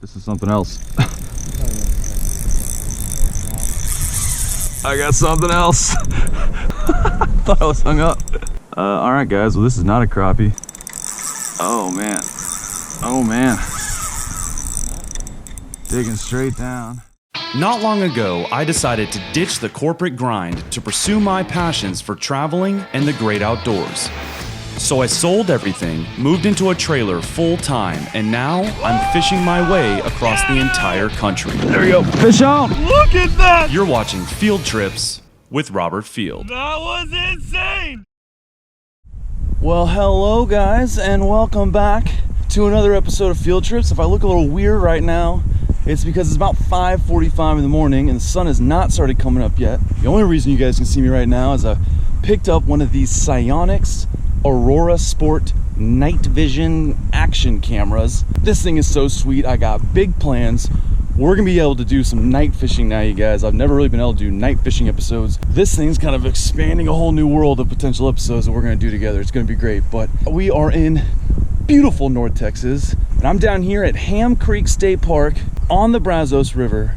This is something else. I got something else. Thought I was hung up. All right, guys. Well, this is not a crappie. Oh man. Oh man. Digging straight down. Not long ago, I decided to ditch the corporate grind to pursue my passions for traveling and the great outdoors. So I sold everything, moved into a trailer full time, and now I'm fishing my way across the entire country. There we go. Fish on. Look at that! You're watching Field Trips with Robert Field. That was insane! Well, hello guys, and welcome back to another episode of Field Trips. If I look a little weird right now, it's because it's about 5:45 in the morning and the sun has not started coming up yet. The only reason you guys can see me right now is I picked up one of these Psionics Aurora Sport night vision action cameras. This thing is so sweet. I got big plans. We're gonna be able to do some night fishing now, you guys. I've never really been able to do night fishing episodes. This thing's kind of expanding a whole new world of potential episodes that we're gonna do together. It's gonna be great. But we are in beautiful North Texas, and I'm down here at Ham Creek State Park on the Brazos River.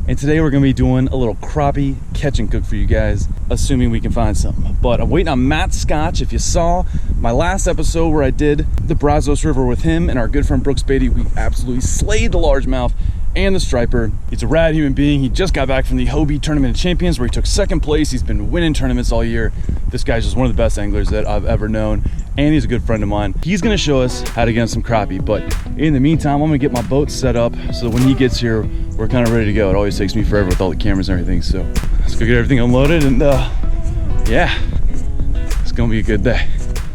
And today we're gonna be doing a little crappie catch and cook for you guys, assuming we can find something. But I'm waiting on Matt Scotch. If you saw my last episode where I did the Brazos River with him and our good friend Brooks Beatty, we absolutely slayed the largemouth and the striper. He's a rad human being. He just got back from the Hobie Tournament of Champions where he took second place. He's been winning tournaments all year. This guy's just one of the best anglers that I've ever known, and he's a good friend of mine. He's gonna show us how to get some crappie, but in the meantime, I'm gonna get my boat set up so that when he gets here, we're kind of ready to go. It always takes me forever with all the cameers and everything, so let's go get everything unloaded, and yeah, it's gonna be a good day.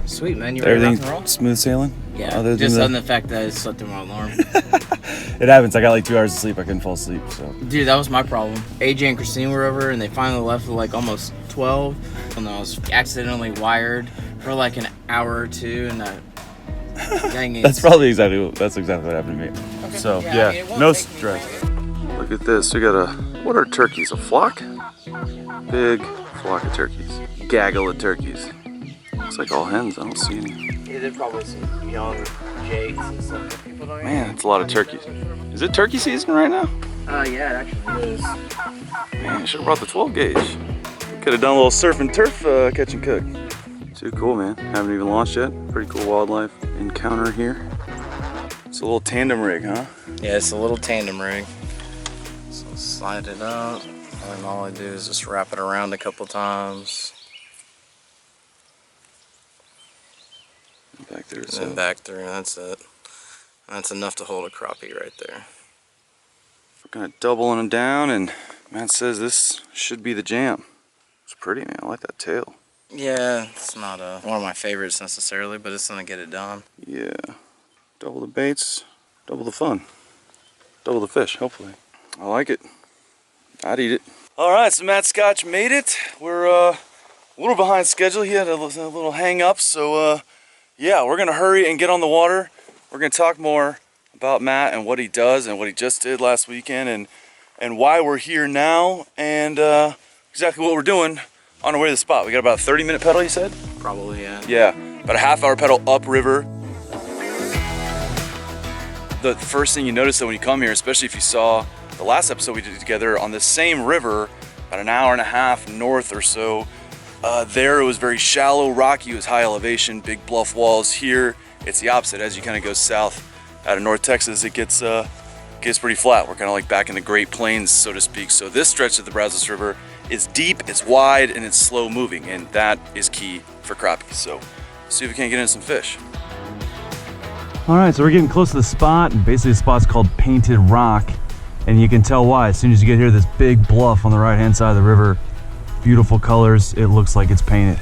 Sweet, man. You ready to rock and roll? Smooth sailing? Yeah, just on the fact that I slept through my alarm. It happens. I got like 2 hours of sleep. I couldn't fall asleep, so. Dude, that was my problem. AJ and Christine were over, and they finally left at like almost 12. And I was accidentally wired for like an hour or two, and dang it. That's exactly what happened to me. Okay. So, Yeah, I mean, it won't no take me stress. long. Look at this. We got what are turkeys? A flock? Big flock of turkeys. Gaggle of turkeys. Looks like all hens. I don't see any. Yeah, there's probably some young jakes and stuff that people don't Man, it's a lot of turkeys. Is it turkey season right now? Yeah, it actually is. Man, I should have brought the 12 gauge. Could have done a little surf and turf catch and cook. Too cool, man. Haven't even launched yet. Pretty cool wildlife encounter here. It's a little tandem rig, huh? Yeah, it's a little tandem rig. So slide it up, and all I do is just wrap it around a couple times. Back there, And then back through, that's it. That's enough to hold a crappie right there. We're kind of doubling them down, and Matt says this should be the jam. It's pretty, man. I like that tail. Yeah, it's not one of my favorites necessarily, but it's gonna get it done. Yeah. Double the baits, double the fun. Double the fish, hopefully. I like it. I'd eat it. All right, so Matt Scotch made it. We're a little behind schedule. He had a little hang up, so yeah, we're gonna hurry and get on the water. We're gonna talk more about Matt and what he does and what he just did last weekend and why we're here now and exactly what we're doing on our way to the spot. We got about a 30-minute pedal, you said? Probably, yeah. Yeah, about a half-hour pedal upriver. The first thing you notice though when you come here, especially if you saw the last episode we did together on the same river, about an hour and a half north or so, there it was very shallow, rocky, it was high elevation, big bluff walls. Here, it's the opposite. As you kind of go south out of North Texas, it gets pretty flat. We're kind of like back in the Great Plains, so to speak. So this stretch of the Brazos River is deep, it's wide, and it's slow moving, and that is key for crappie. So see if we can't get in some fish. All right, so we're getting close to the spot, and basically the spot's called Painted Rock, and you can tell why. As soon as you get here, this big bluff on the right-hand side of the river, beautiful colors, it looks like it's painted.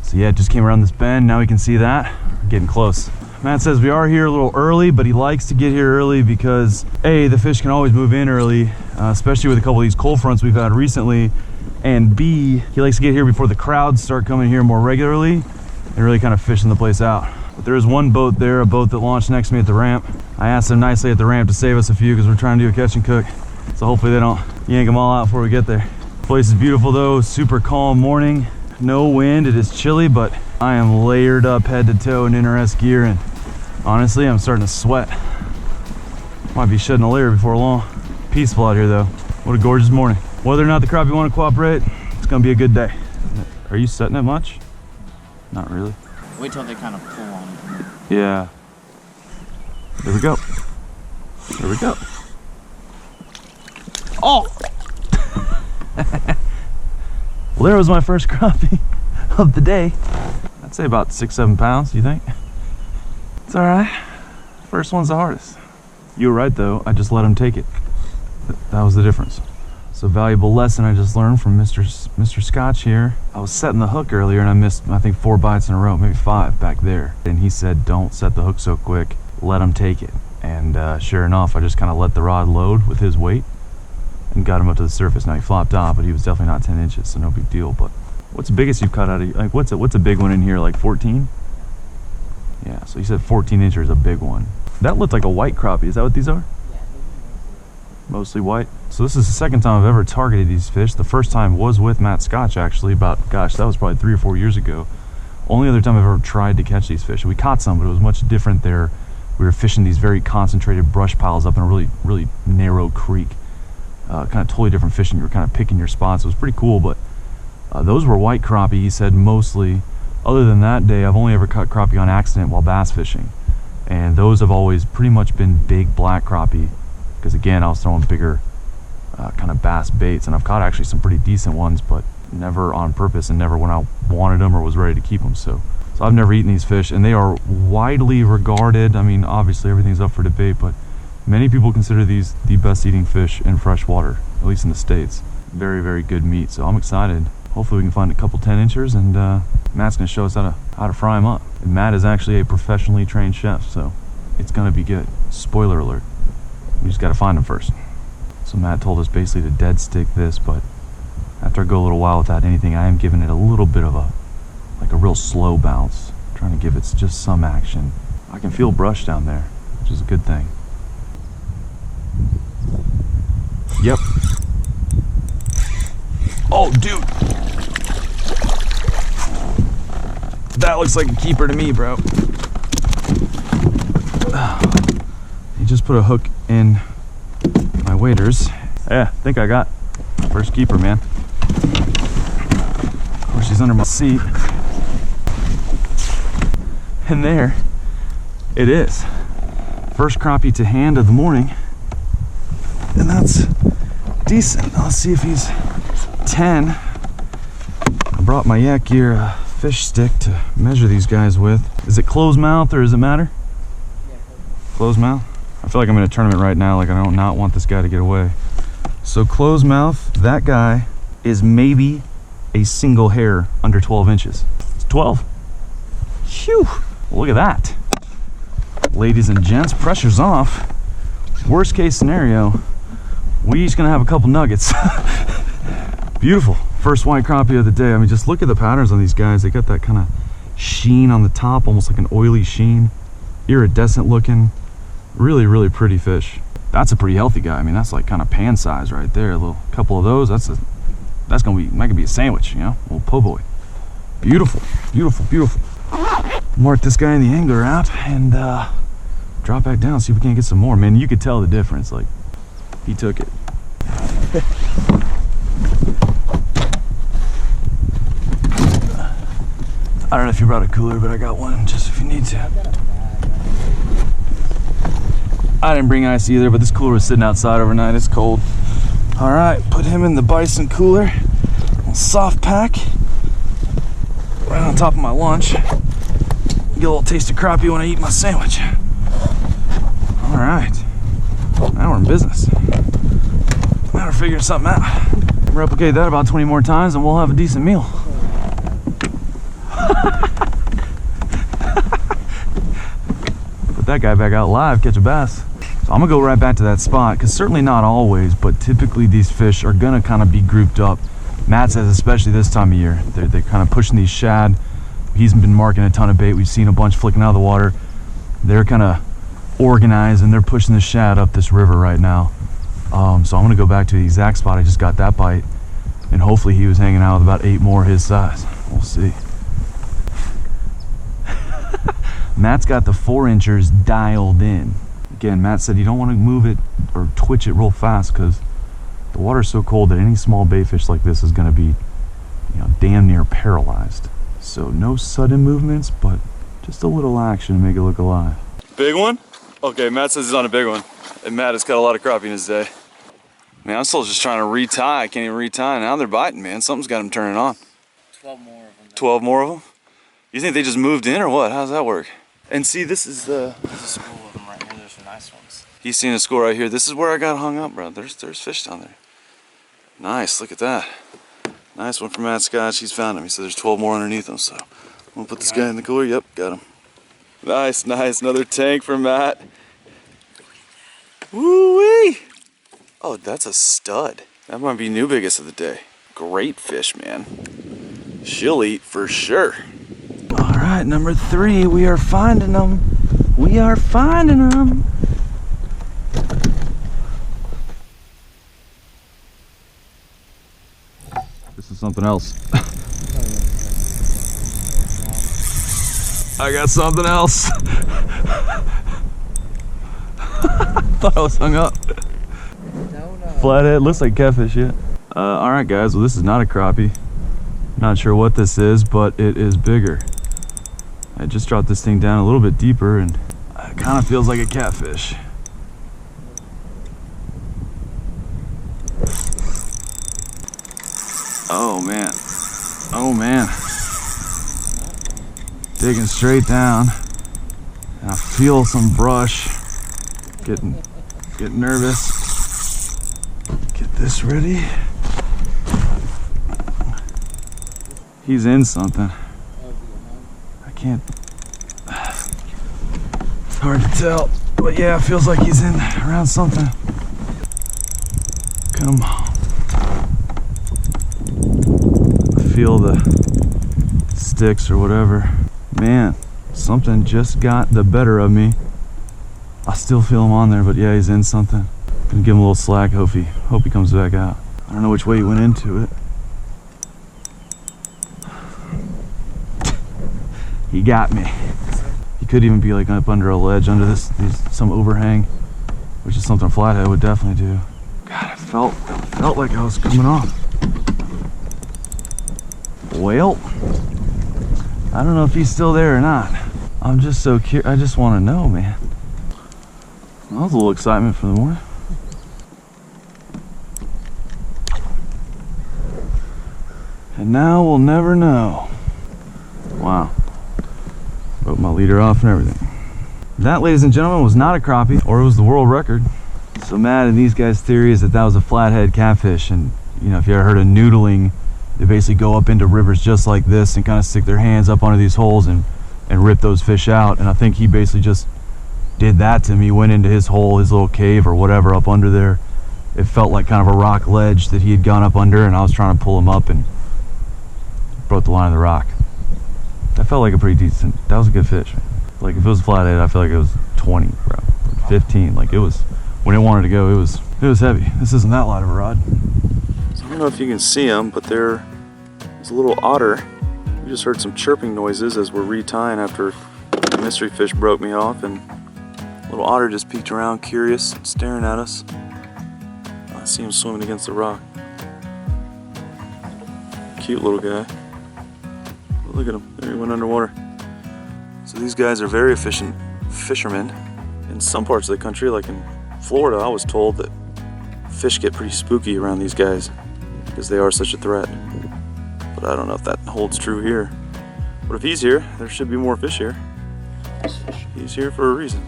So yeah, it just came around this bend, now we can see that. We're getting close. Matt says we are here a little early, but he likes to get here early because A, the fish can always move in early, especially with a couple of these cold fronts we've had recently, and B, he likes to get here before the crowds start coming here more regularly and really kind of fishing the place out. But there is one boat there, a boat that launched next to me at the ramp. I asked them nicely at the ramp to save us a few because we're trying to do a catch and cook. So hopefully they don't yank them all out before we get there. The place is beautiful though, super calm morning, no wind, it is chilly, but I am layered up head to toe in NRS gear, and honestly, I'm starting to sweat. Might be shedding a layer before long. Peaceful out here though. What a gorgeous morning. Whether or not the crappie want to cooperate, it's gonna be a good day. Are you setting it much? Not really. Wait till they kind of pull on it. Yeah. There we go. There we go. Oh! Well, there was my first crappie of the day. I'd say about 6-7 pounds, you think? It's all right. First one's the hardest. You were right though, I just let him take it. That was the difference. It's a valuable lesson I just learned from Mr. Scotch here. I was setting the hook earlier and I missed, I think, 4 bites in a row, maybe 5 back there. And he said, don't set the hook so quick, let him take it. And sure enough, I just kind of let the rod load with his weight and got him up to the surface. Now he flopped off, but he was definitely not 10 inches, so no big deal. But what's the biggest you've caught out of, like, what's a big one in here, like 14? Yeah, so you said 14 inches is a big one. That looked like a white crappie. Is that what these are? Mostly white. So this is the second time I've ever targeted these fish. The first time was with Matt Scotch, actually, about, gosh, that was probably 3 or 4 years ago. Only other time I've ever tried to catch these fish. We caught some, but it was much different there. We were fishing these very concentrated brush piles up in a really narrow creek. Kind of totally different fishing. You were kind of picking your spots. It was pretty cool, but those were white crappie, he said, mostly. Other than that day, I've only ever caught crappie on accident while bass fishing. And those have always pretty much been big black crappie. Because again, I was throwing bigger kind of bass baits, and I've caught actually some pretty decent ones, but never on purpose and never when I wanted them or was ready to keep them. So I've never eaten these fish, and they are widely regarded. I mean, obviously everything's up for debate, but many people consider these the best eating fish in fresh water, at least in the States. Very, very good meat. So I'm excited. Hopefully we can find a couple 10 inchers, and Matt's gonna show us how to fry them up. And Matt is actually a professionally trained chef, so it's gonna be good. Spoiler alert. We just got to find them first. So Matt told us basically to dead stick this, but after I go a little while without anything, I am giving it a little bit of a real slow bounce, trying to give it just some action. I can feel brush down there, which is a good thing. Yep. Oh, dude. That looks like a keeper to me, bro. He just put a hook in my waders. Yeah, I think I got first keeper, man. Of course, he's under my seat. And there it is. First crappie to hand of the morning. And that's decent. Let's see if he's 10. I brought my YakFish fish stick to measure these guys with. Is it closed mouth or does it matter? Closed mouth? I feel like I'm in a tournament right now, like I don't not want this guy to get away. So closed mouth, that guy is maybe a single hair under 12 inches. It's 12. Phew, well, look at that. Ladies and gents, pressure's off. Worst case scenario, we each gonna have a couple nuggets. Beautiful, first white crappie of the day. I mean, just look at the patterns on these guys. They got that kind of sheen on the top, almost like an oily sheen. Iridescent looking. Really, really pretty fish. That's a pretty healthy guy. I mean, that's like kind of pan size right there. A little couple of those. That could be a sandwich, you know, a little po' boy. Beautiful, beautiful, beautiful. Mark this guy in the angler out and drop back down. See if we can't get some more. Man, you could tell the difference. Like, he took it. I don't know if you brought a cooler, but I got one just if you need to. I didn't bring ice either, but this cooler was sitting outside overnight. It's cold. All right, put him in the bison cooler. Soft pack. Right on top of my lunch. Get a little taste of crappie when I eat my sandwich. All right, now we're in business. Now we're figuring something out. Replicate that about 20 more times and we'll have a decent meal. Put that guy back out live, catch a bass. So I'm gonna go right back to that spot, because certainly not always, but typically these fish are gonna kind of be grouped up. Matt says especially this time of year, they're kind of pushing these shad. He's been marking a ton of bait. We've seen a bunch flicking out of the water. They're kind of organized and they're pushing the shad up this river right now. So I'm gonna go back to the exact spot I just got that bite, and hopefully he was hanging out with about 8 more his size. We'll see. Matt's got the 4 inchers dialed in. Again, Matt said you don't want to move it or twitch it real fast because the water's so cold that any small bait fish like this is going to be, you know, damn near paralyzed. So no sudden movements, but just a little action to make it look alive. Big one? Okay, Matt says he's on a big one. And Matt has got a lot of crappie in his day. Man, I'm still just trying to retie. I can't even retie. Now they're biting, man. Something's got them turning on. 12 more of them. 12 more of them? You think they just moved in or what? How does that work? And see, this is There's a school of them right here. There's some nice ones. he's seen a school right here. This is where I got hung up, bro. There's fish down there. Nice, look at that. Nice one from Matt Scotch. He's found him. He said there's 12 more underneath him, so I'm gonna put this guy in the cooler. Yep, got him. Nice, nice. Another tank for Matt. Woo-wee! Oh, that's a stud. That might be new biggest of the day. Great fish, man. She'll eat for sure. All right, number 3. We are finding them. We are finding them. This is something else. I got something else. Thought I was hung up. Flathead, looks like catfish, yeah. All right, guys. Well, this is not a crappie. Not sure what this is, but it is bigger. I just dropped this thing down a little bit deeper, and it kind of feels like a catfish. Oh man. Oh man. Digging straight down. And I feel some brush. Getting nervous. Get this ready. He's in something. I can't. It's hard to tell. But yeah, it feels like he's in around something. Come on. I feel the sticks or whatever. Man, something just got the better of me. I still feel him on there, but yeah, he's in something. Gonna give him a little slack. Hope he comes back out. I don't know which way he went into it. He got me. He could even be like up under a ledge, under some overhang, which is something a flathead would definitely do. God, it felt like I was coming off. Well, I don't know if he's still there or not. I'm just so curious. I just want to know, man. That was a little excitement for the morning. And now we'll never know. Wow. Wrote my leader off and everything. That, ladies and gentlemen, was not a crappie, or it was the world record. So Matt and these guys' theory is that was a flathead catfish. And you know, if you ever heard of noodling, they basically go up into rivers just like this and kind of stick their hands up under these holes and rip those fish out. And I think he basically just did that to me. Went into his hole, his little cave or whatever up under there. It felt like kind of a rock ledge that he had gone up under, and I was trying to pull him up and broke the line of the rock. That felt like a pretty decent, that was a good fish, man. Like if it was a flathead, I feel like it was 20, bro, 15. Like it was, when it wanted to go, it was heavy. This isn't that light of a rod. So I don't know if you can see him, but there's a little otter. We just heard some chirping noises as we're retying after the mystery fish broke me off, and a little otter just peeked around, curious, staring at us. I see him swimming against the rock. Cute little guy. Look at him, there he went underwater. So these guys are very efficient fishermen. In some parts of the country, like in Florida, I was told that fish get pretty spooky around these guys because they are such a threat. But I don't know if that holds true here. But if he's here, there should be more fish here. He's here for a reason.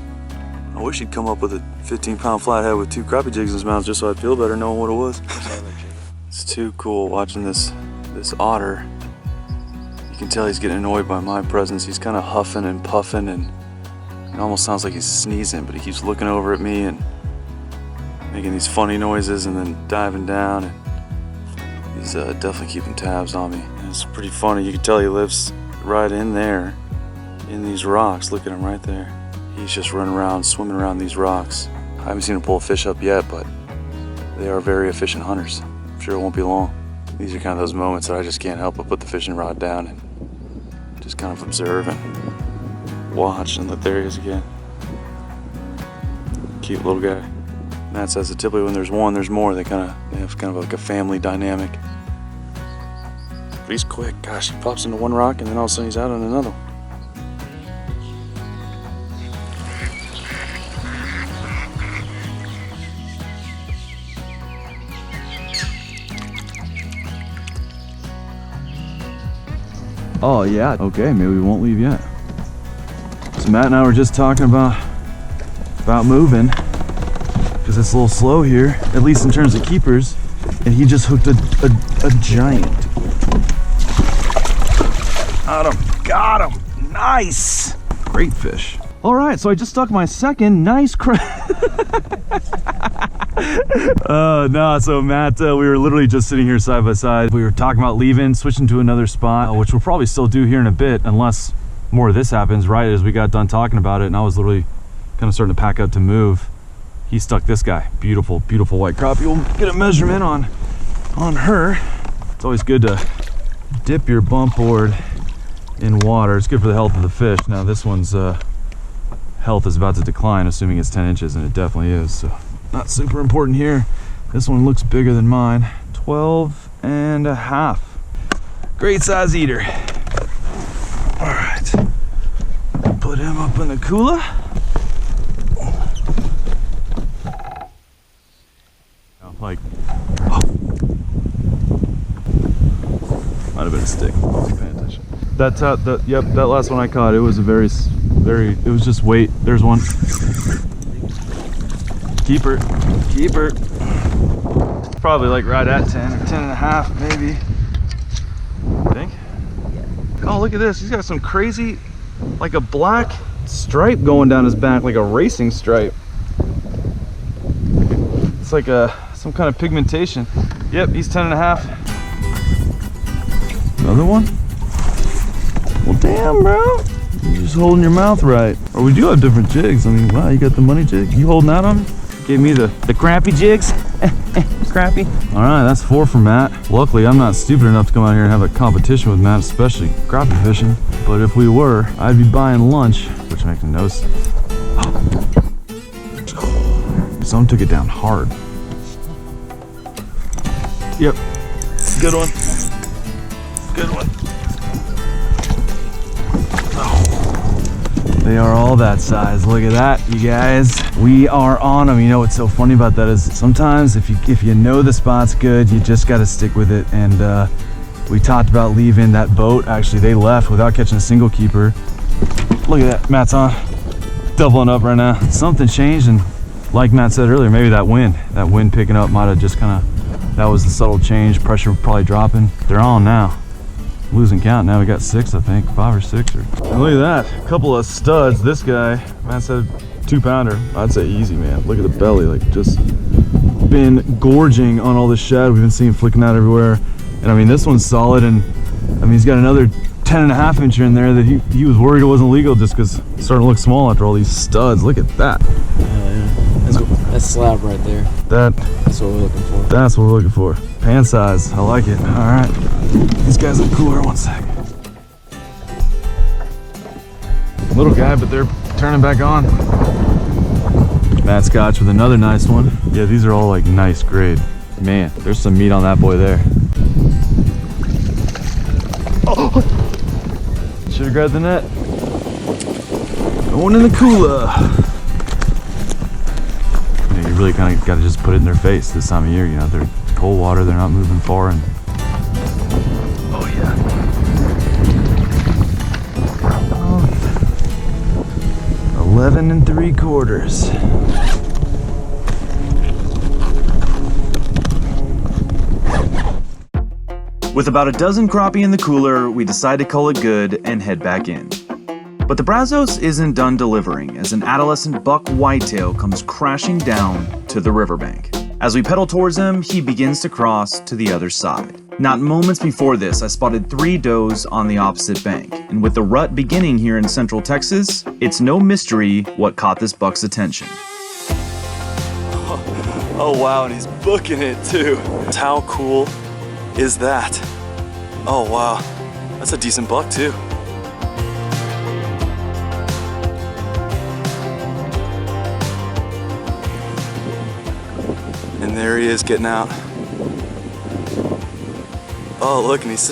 I wish he'd come up with a 15-pound flathead with 2 crappie jigs in his mouth just so I'd feel better knowing what it was. It's too cool watching this otter. You can tell he's getting annoyed by my presence. He's kind of huffing and puffing, and it almost sounds like he's sneezing, but he keeps looking over at me and making these funny noises and then diving down, and he's definitely keeping tabs on me. And it's pretty funny. You can tell he lives right in there in these rocks. Look at him right there. He's just running around, swimming around these rocks. I haven't seen him pull a fish up yet, but they are very efficient hunters. I'm sure it won't be long. These are kind of those moments that I just can't help but put the fishing rod down and just kind of observe and watch. And look, there he is again. cute little guy. Matt says that typically when there's one, there's more. They have kind of like a family dynamic. But he's quick. Gosh, he pops into one rock and then all of a sudden he's out on another. Oh yeah, okay, maybe we won't leave yet. So Matt and I were just talking about moving, because it's a little slow here, at least in terms of keepers, and he just hooked a giant. Got him, nice! Great fish. All right, so I just stuck my second nice no, so Matt, we were literally just sitting here side by side. We were talking about leaving, switching to another spot, which we'll probably still do here in a bit, unless more of this happens right as we got done talking about it, and I was literally kind of starting to pack up to move. He stuck this guy. Beautiful, beautiful white crappie. We'll get a measurement on her. It's always good to dip your bump board in water. It's good for the health of the fish. Now this one's health is about to decline, assuming it's 10 inches, and it definitely is, so not super important here. This one looks bigger than mine. 12 and a half. Great size eater. All right, put him up in the cooler. Like, oh. Might have been a stick. I wasn't paying attention. That last one I caught, it was a very, it was just weight. There's one. Keep her. Probably like right at 10 or 10 and a half, maybe. I think. Oh, look at this. He's got some crazy, like a black stripe going down his back, like a racing stripe. It's like some kind of pigmentation. Yep, he's 10 and a half. Another one? Well, damn, bro. You're just holding your mouth right. Or we do have different jigs. I mean, wow, you got the money jig. You holding that on? Gave me the crappie jigs. Crappie. All right, that's 4 for Matt. Luckily, I'm not stupid enough to come out here and have a competition with Matt, especially crappie fishing. But if we were, I'd be buying lunch, which makes no sense. Some took it down hard. Yep, good one. Good one. They are all that size. Look at that, you guys. We are on them. You know what's so funny about that is sometimes if you know the spot's good, you just got to stick with it. And we talked about leaving that boat. Actually, they left without catching a single keeper. Look at that, Matt's on. Doubling up right now. Something changed, and like Matt said earlier, maybe that wind picking up might have just kind of, that was the subtle change. Pressure probably dropping. They're on now. Losing count now. We got 6, I think, 5 or 6. And look at that, a couple of studs. This guy, Matt said 2-pounder. I'd say easy, man. Look at the belly, like just been gorging on all the shad we've been seeing flicking out everywhere. And I mean, this one's solid, and I mean, he's got another 10.5 incher in there that he was worried it wasn't legal just because it's starting to look small after all these studs. Look at that. That's slab right there. That's what we're looking for. That's what we're looking for. Pan size. I like it. All right. These guys are cooler. 1 sec. Little guy, but they're turning back on. Matt Scotch with another nice one. Yeah, these are all like nice grade. Man, there's some meat on that boy there. Oh! Should have grabbed the net. Going in the cooler. You really kind of got to just put it in their face this time of year. You know, they're cold water, they're not moving far, and oh yeah. 11 3/4. With about a dozen crappie in the cooler, we decide to call it good and head back in. But the Brazos isn't done delivering as an adolescent buck whitetail comes crashing down to the riverbank. As we pedal towards him, he begins to cross to the other side. Not moments before this, I spotted 3 does on the opposite bank, and with the rut beginning here in central Texas, it's no mystery what caught this buck's attention. Oh wow, and he's booking it too. How cool is that? Oh wow, that's a decent buck too. And there he is getting out. Oh, look, and he's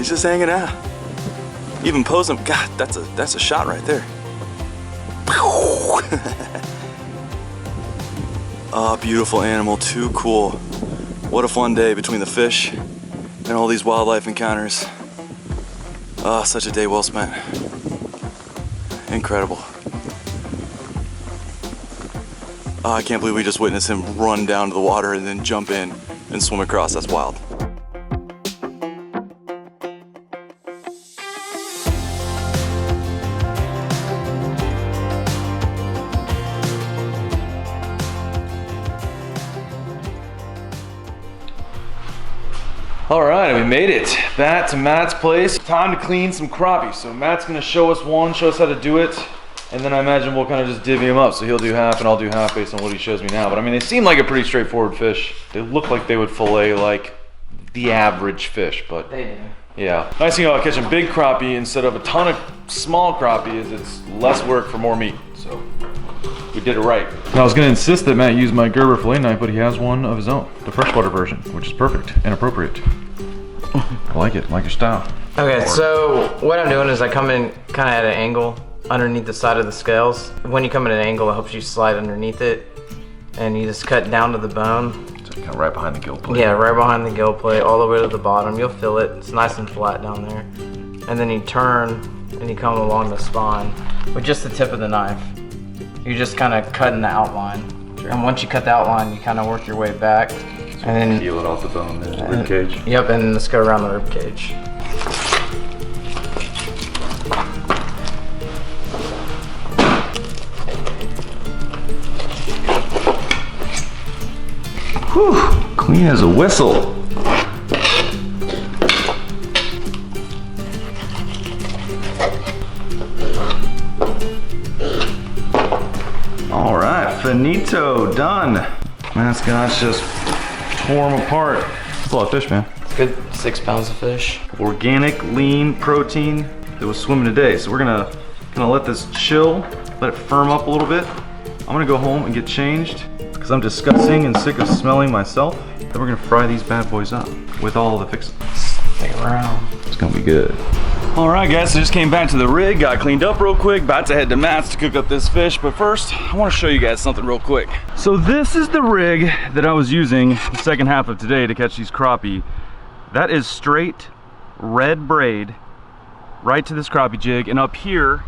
just hanging out. Even posing. God, that's a shot right there. Oh, beautiful animal, too cool. What a fun day between the fish and all these wildlife encounters. Oh, such a day well spent. Incredible. Oh, I can't believe we just witnessed him run down to the water and then jump in and swim across. That's wild. All right, we made it back to Matt's place. Time to clean some crappie. So Matt's gonna show us how to do it, and then I imagine we'll kind of just divvy them up. So he'll do half and I'll do half based on what he shows me now. But I mean, they seem like a pretty straightforward fish. They look like they would fillet like the average fish, but They do. yeah. Nice thing about catching big crappie instead of a ton of small crappie is it's less work for more meat. So we did it right. Now I was gonna insist that Matt use my Gerber fillet knife, but he has one of his own, the freshwater version, which is perfect and appropriate. I like it, I like your style. Okay, so what I'm doing is I come in kind of at an angle underneath the side of the scales. When you come at an angle, it helps you slide underneath it, and you just cut down to the bone. So kind of right behind the gill plate. Yeah, right behind the gill plate, all the way to the bottom. You'll feel it. It's nice and flat down there. And then you turn and you come along the spine with just the tip of the knife. You're just kind of cutting the outline. Sure. And once you cut the outline, you kind of work your way back. And then peel it off the bone, there's the rib cage. Yep, and let's go around the rib cage. Whew, clean as a whistle. All right, finito, done. Matt Scotch just tore them apart. That's a lot of fish, man. Good 6 pounds of fish. Organic, lean protein that was swimming today. So we're gonna let this chill, let it firm up a little bit. I'm gonna go home and get changed because I'm disgusting and sick of smelling myself. Then we're gonna fry these bad boys up with all the fixings. Take it around. It's gonna be good. All right, guys, so just came back to the rig, got cleaned up real quick, about to head to Matt's to cook up this fish, but first, I wanna show you guys something real quick. So this is the rig that I was using the second half of today to catch these crappie. That is straight red braid right to this crappie jig, and up here,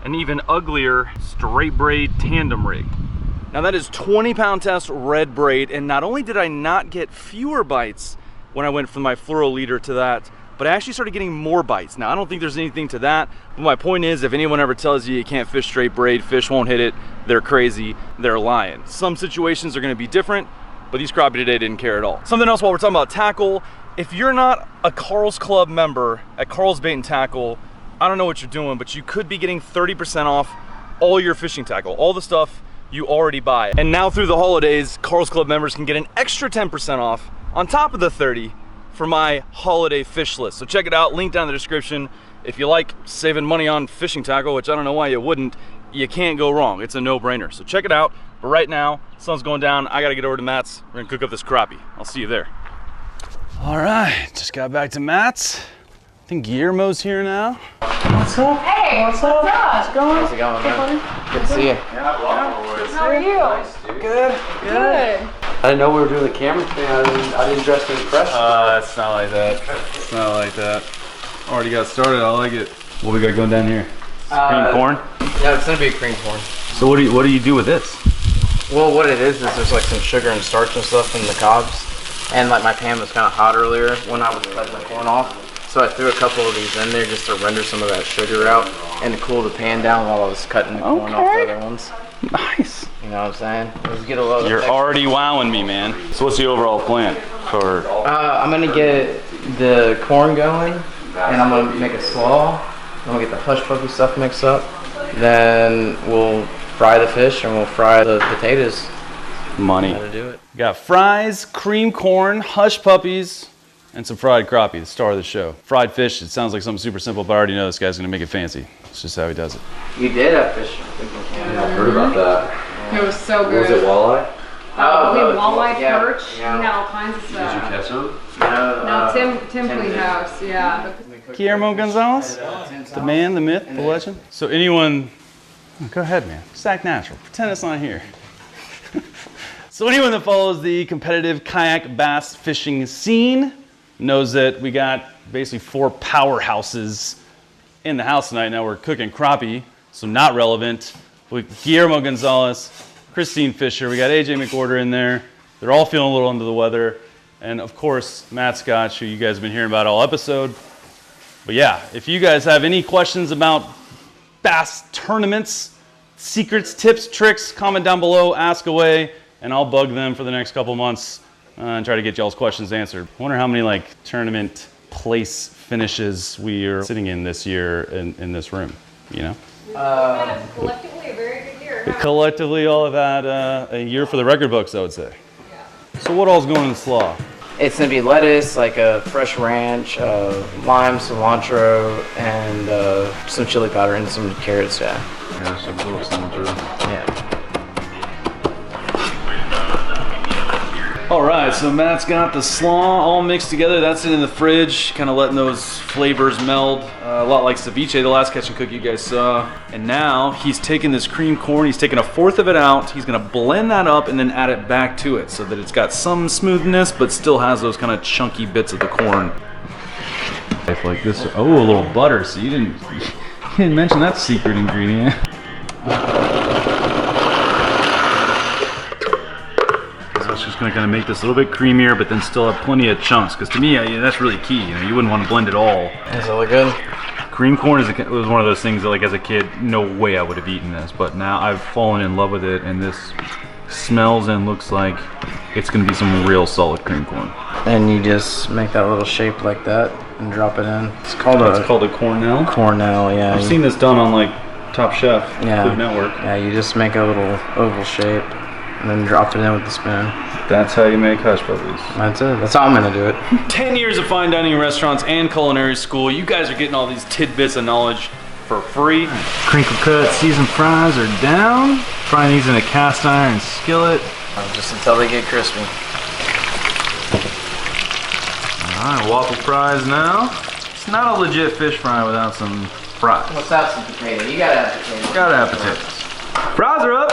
an even uglier straight braid tandem rig. Now that is 20-pound test red braid, and not only did I not get fewer bites when I went from my fluoro leader to that, but I actually started getting more bites. Now I don't think there's anything to that, but my point is, if anyone ever tells you you can't fish straight braid, fish won't hit it, they're crazy, they're lying. Some situations are gonna be different, but these crappie today didn't care at all. Something else while we're talking about tackle, if you're not a Carl's Club member at Carl's Bait and Tackle, I don't know what you're doing, but you could be getting 30% off all your fishing tackle, all the stuff you already buy. And now through the holidays, Carl's Club members can get an extra 10% off on top of the 30 for my holiday fish list. So check it out, link down in the description. If you like saving money on fishing tackle, which I don't know why you wouldn't, you can't go wrong. It's a no-brainer. So check it out. But right now, sun's going down. I gotta get over to Matt's. We're gonna cook up this crappie. I'll see you there. All right, just got back to Matt's. I think Guillermo's here now. What's up? Hey, what's up? How's it going? How's it going, man? Good to see you. How are you? Nice, dude. Good. Good. I didn't know we were doing the camera thing. I didn't dress to impress. It's not like that. It's not like that. Already got started. I like it. What we got going down here? Cream corn. Yeah, it's gonna be a cream corn. So what do you do with this? Well, what it is there's like some sugar and starch and stuff in the cobs, and like my pan was kind of hot earlier when I was cutting the corn off. So I threw a couple of these in there just to render some of that sugar out and to cool the pan down while I was cutting the corn off the other ones. Nice. You know what I'm saying? Let's get a little. You're already wowing me, man. So what's the overall plan for? I'm gonna get the corn going, and I'm gonna make a slaw. I'm gonna get the hush puppy stuff mixed up. Then we'll fry the fish and we'll fry the potatoes. Money. How to do it? Got fries, cream corn, hush puppies, and some fried crappie, the star of the show. Fried fish, it sounds like something super simple, but I already know this guy's gonna make it fancy. It's just how he does it. You did have fish in I heard about that. It was so What good. was it, walleye? We walleye, yeah, perch, yeah. we had all kinds of stuff. Catch them? No, Tim House, yeah. Guillermo Gonzalez, the man, the myth, the legend. So anyone, go ahead, man. Just act natural. Pretend it's not here. So anyone that follows the competitive kayak bass fishing scene knows that we got basically 4 powerhouses in the house tonight. Now we're cooking crappie, so not relevant. With Guillermo Gonzalez, Christine Fisher, we got AJ McWhorter in there. They're all feeling a little under the weather. And of course, Matt Scotch, who you guys have been hearing about all episode. But yeah, if you guys have any questions about bass tournaments, secrets, tips, tricks, comment down below, ask away, and I'll bug them for the next couple months and try to get y'all's questions answered. I wonder how many like tournament place finishes we are sitting in this year in this room, you know? Collectively, a very good year. Collectively, all of that, a year for the record books, I would say. So what all's going in the slaw? It's gonna be lettuce, like a fresh ranch, lime, cilantro, and some chili powder and some carrots. Yeah. Yeah, some little cilantro. Yeah. All right, so Matt's got the slaw all mixed together. That's in the fridge, kind of letting those flavors meld. A lot like ceviche, the last catch and cook you guys saw. And now he's taking this cream corn, he's taking 1/4 of it out. He's gonna blend that up and then add it back to it so that it's got some smoothness, but still has those kind of chunky bits of the corn. Like this, oh, a little butter. So you didn't mention that secret ingredient. Just gonna kind of make this a little bit creamier, but then still have plenty of chunks. Because to me, that's really key. You know, you wouldn't want to blend it all. Does it look good? Cream corn was one of those things that, like, as a kid, no way I would have eaten this. But now I've fallen in love with it, and this smells and looks like it's gonna be some real solid cream corn. And you just make that little shape like that and drop it in. It's called a cornell. Cornell, yeah. I've seen this done on like Top Chef, Yeah. Food Network. Yeah, you just make a little oval shape and then drop it in with the spoon. That's how you make hush puppies. That's it. That's how I'm gonna do it. 10 years of fine dining restaurants and culinary school. You guys are getting all these tidbits of knowledge for free. Crinkle cut seasoned fries are down. Frying these in a cast iron skillet. Just until they get crispy. All right, waffle fries now. It's not a legit fish fry without some fries. Let's have some potato. You gotta have potatoes. Gotta have potatoes. Fries are up.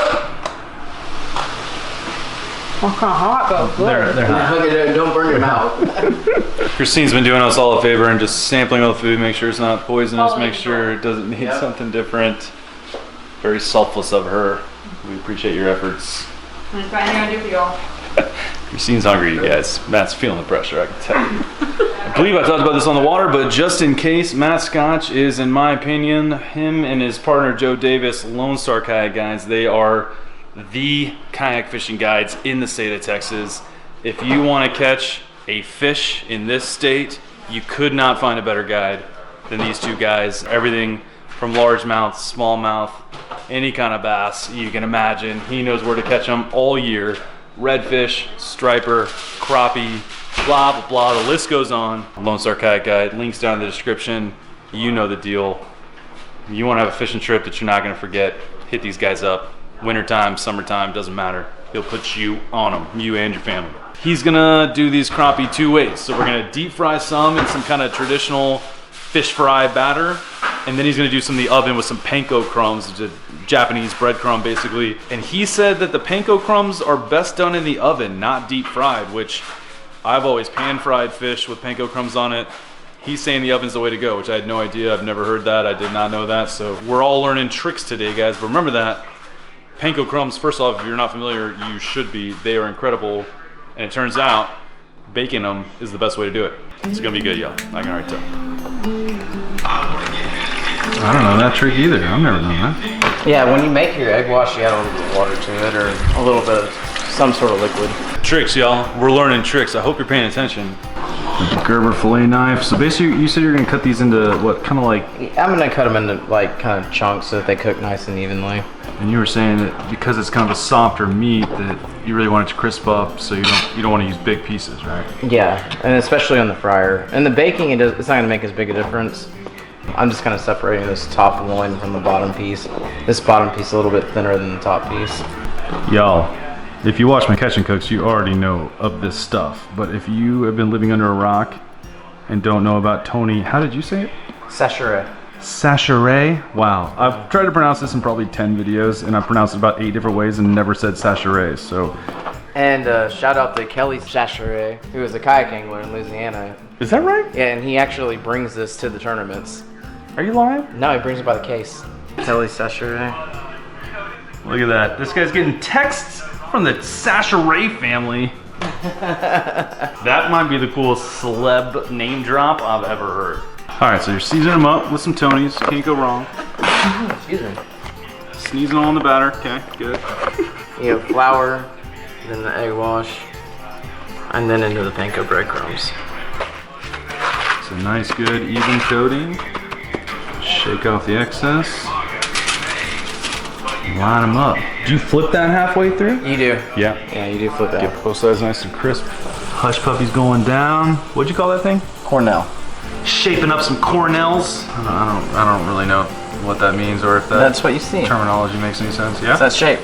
Well, kind of hot, but good. They're hot. Don't burn your mouth. Christine's been doing us all a favor and just sampling all the food, make sure it's not poisonous, Oh, make sure it doesn't need something different. Very selfless of her. We appreciate your efforts. I'm trying to do for y'all. Christine's hungry, you guys. Matt's feeling the pressure, I can tell you. I believe I talked about this on the water, but just in case, Matt Scotch is, in my opinion, him and his partner Joe Davis, Lone Star Kayak Guides. They are the kayak fishing guides in the state of Texas. If you want to catch a fish in this state, you could not find a better guide than these two guys. Everything from largemouth, smallmouth, any kind of bass you can imagine. He knows where to catch them all year. Redfish, striper, crappie, blah, blah, blah. The list goes on. Lone Star Kayak Guide, links down in the description. You know the deal. You want to have a fishing trip that you're not going to forget, hit these guys up. Wintertime, summertime, doesn't matter. He'll put you on them, you and your family. He's gonna do these crappie 2 ways. So we're gonna deep fry some in some kind of traditional fish fry batter, and then he's gonna do some in the oven with some panko crumbs, which is a Japanese breadcrumb basically. And he said that the panko crumbs are best done in the oven, not deep fried, which I've always pan fried fish with panko crumbs on it. He's saying the oven's the way to go, which I had no idea. I've never heard that. I did not know that. So we're all learning tricks today, guys. But remember that panko crumbs, first off, if you're not familiar, you should be. They are incredible. And it turns out baking them is the best way to do it. It's gonna be good, y'all. I can already tell. I don't know that trick either. I've never done that. Yeah, when you make your egg wash, you add a little bit of water to it or a little bit of some sort of liquid. Tricks, y'all. We're learning tricks. I hope you're paying attention. Gerber fillet knife. So basically, you said you're gonna cut these into what, kind of like? I'm gonna cut them into like kind of chunks so that they cook nice and evenly. And you were saying that because it's kind of a softer meat, that you really want it to crisp up, so you don't want to use big pieces, right? Yeah, and especially on the fryer. And the baking, it's not gonna make as big a difference. I'm just kind of separating this top loin from the bottom piece. This bottom piece is a little bit thinner than the top piece. Y'all, If you watch my Catch and Cooks, you already know of this stuff. But if you have been living under a rock and don't know about Tony, how did you say it? Sachere. Sachere? Wow. I've tried to pronounce this in probably 10 videos, and I've pronounced it about 8 different ways and never said Sachere, so. And shout out to Kelly Sachere, who is a kayak angler in Louisiana. Is that right? Yeah, and he actually brings this to the tournaments. Are you lying? No, he brings it by the case. Kelly Sachere. Look at that. This guy's getting texts from the Sachere family. That might be the coolest celeb name drop I've ever heard. All right, so you're seasoning them up with some Tonys. Can't go wrong. Excuse me. Sneezing all in the batter. Okay, good. You have flour, then the egg wash, and then into the panko breadcrumbs. It's a nice, good, even coating. Shake off the excess. Line them up. Do you flip that halfway through? You do. Yeah. Yeah, you do flip that. Get both sides nice and crisp. Hush puppies going down. What'd you call that thing? Cornell. Shaping up some Cornells. I don't really know what that means or if That's what you see. terminology makes any sense. Yeah. It's that shape.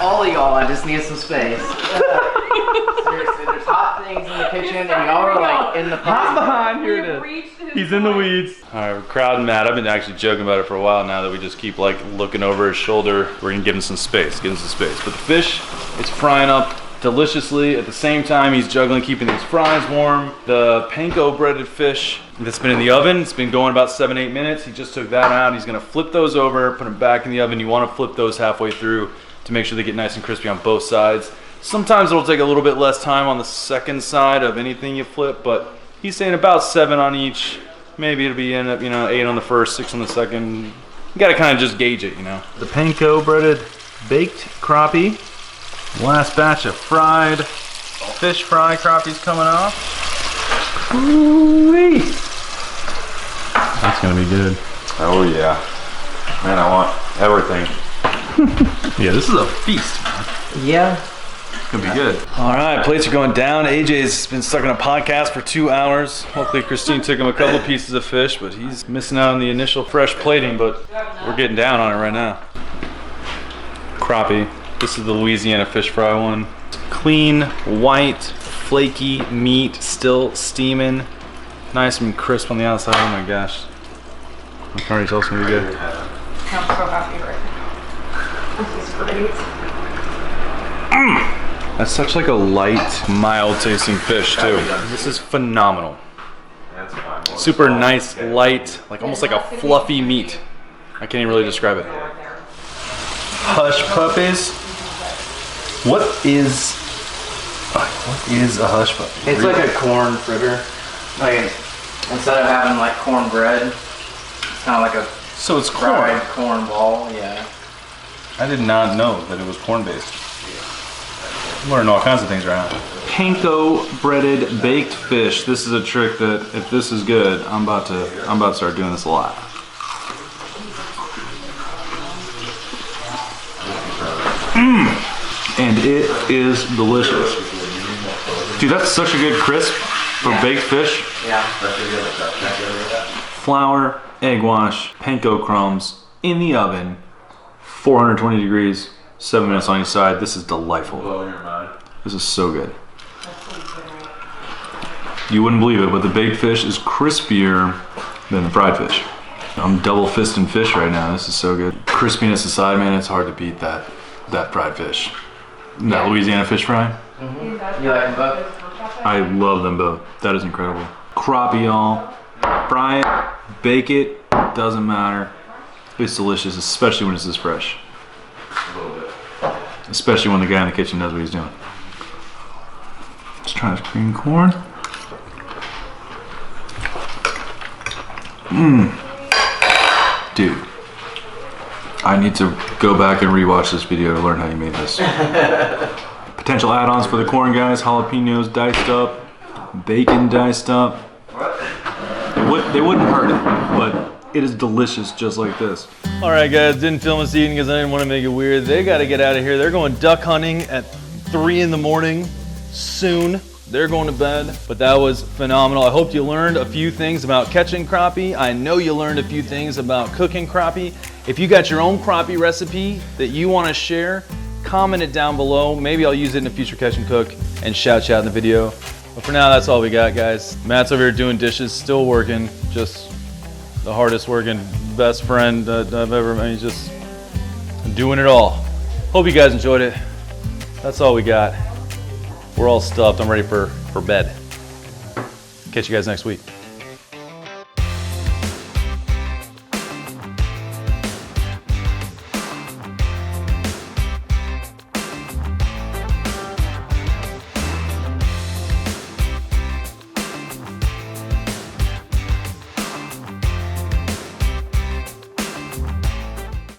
All of y'all, I just need some space. Seriously, there's hot things in the kitchen, and y'all are like in the pot behind. Here it is. He's in the weeds. All right, we're crowding Matt. I've been actually joking about it for a while now that we just keep like looking over his shoulder. We're gonna give him some space. But the fish is frying up deliciously. At the same time, he's juggling keeping these fries warm. The panko breaded fish that's been in the oven, it's been going about 7-8 minutes. He just took that out. He's gonna flip those over, put them back in the oven. You wanna flip those halfway through to make sure they get nice and crispy on both sides. Sometimes it'll take a little bit less time on the second side of anything you flip, but he's saying about 7 on each. Maybe it'll be end up, 8 on the first, 6 on the second. You gotta kind of just gauge it, The panko breaded baked crappie. Last batch of fried fish fry crappies coming off. Ooh-wee. That's gonna be good. Oh yeah. Man, I want everything. Yeah, this is a feast. Yeah. It's gonna be good. All right, plates are going down. AJ's been stuck in a podcast for 2 hours. Hopefully Christine took him a couple pieces of fish, but he's missing out on the initial fresh plating, but we're getting down on it right now. Crappie. This is the Louisiana fish fry one. Clean, white, flaky meat, still steaming. Nice and crisp on the outside. Oh my gosh. I can already tell it's gonna be good. I'm so happy right now. This is great. That's such like a light, mild tasting fish too. This is phenomenal. Super nice, light, like almost like a fluffy meat. I can't even really describe it. Hush puppies. What is a hush puppy? It's like a corn fritter. Like instead of having like cornbread, it's kind of like a So it's fried corn. corn ball. Yeah. I did not know that it was corn based. I'm learning all kinds of things right now. Panko breaded baked fish. This is a trick that if this is good, I'm about to start doing this a lot. And it is delicious. Dude, that's such a good crisp for baked fish. Yeah. Flour, egg wash, panko crumbs in the oven, 420 degrees, 7 minutes on each side. This is delightful. This is so good. You wouldn't believe it, but the baked fish is crispier than the fried fish. I'm double fisting fish right now. This is so good. Crispiness aside, man, it's hard to beat that fried fish. That Louisiana fish fry. You like them both? I love them both. That is incredible. Crappie, y'all. Fry it, bake it, doesn't matter. It's delicious, especially when it's this fresh. Especially when the guy in the kitchen knows what he's doing. Let's try this cream corn. Dude, I need to go back and rewatch this video to learn how you made this. Potential add-ons for the corn, guys: jalapenos diced up, bacon diced up. They wouldn't hurt it, but it is delicious just like this. All right, guys, didn't film this evening because I didn't want to make it weird. They got to get out of here. They're going duck hunting at 3 in the morning soon. They're going to bed, but that was phenomenal. I hope you learned a few things about catching crappie. I know you learned a few things about cooking crappie. If you got your own crappie recipe that you want to share, comment it down below. Maybe I'll use it in a future catch and cook and shout you out in the video. But for now, that's all we got, guys. Matt's over here doing dishes, still working. Just the hardest working best friend that I've ever met. He's just doing it all. Hope you guys enjoyed it. That's all we got. We're all stuffed. I'm ready for bed. Catch you guys next week.